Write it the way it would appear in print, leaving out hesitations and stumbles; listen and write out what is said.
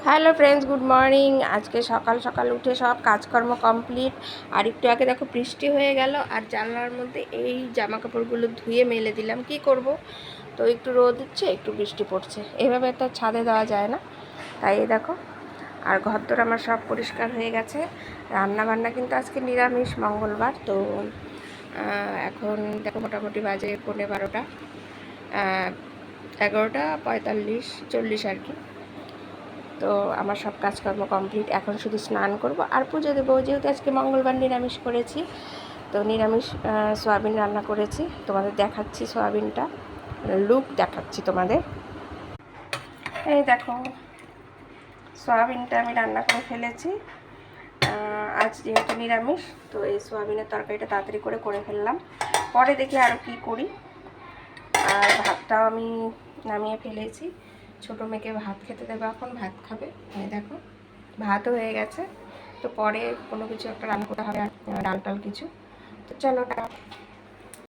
Hello friends, good morning. আজকে সকাল সকাল উঠে সব কাজকর্ম কমপ্লিট। আর একটু আগে দেখো বৃষ্টি হয়ে গেল, আর জানলার মধ্যে এই জামা কাপড়গুলো ধুয়ে মেলে দিলাম। কি করব, তো একটু রোদ উঠছে, একটু বৃষ্টি পড়ছে, এভাবে তো ছাদে দেওয়া যায় না, তাই দেখো। আর ঘরদোর আমার সব পরিষ্কার হয়ে গেছে। রান্না বান্না কিন্তু আজকে নিরামিষ, মঙ্গলবার তো। এখন দেখো মোটামুটি বাজে 11:30, 11:45-40 আর কি। তো আমার সব কাজকর্ম কমপ্লিট, এখন শুধু স্নান করব আর পুজো দেবো। যেহেতু আজকে মঙ্গলবার নিরামিষ করেছি, তো নিরামিষ সয়াবিন রান্না করেছি। তোমাদের দেখাচ্ছি সয়াবিনটা, লুক দেখাচ্ছি তোমাদের। এই দেখো, সয়াবিনটা আমি রান্না করে ফেলেছি। আজ যেহেতু নিরামিষ, তো এই সয়াবিনের তরকারিটা তাড়াতাড়ি করে ফেললাম, পরে দেখি আরও কী করি। আর ভাতটাও আমি নামিয়ে ফেলেছি। ছোটো মেয়েকে ভাত খেতে দেবো, এখন ভাত খাবে। এই দেখো ভাতও হয়ে গেছে, তো পরে কোনো কিছু একটা রান্না করতে হবে, ডাল টাল কিছু। তো চলো।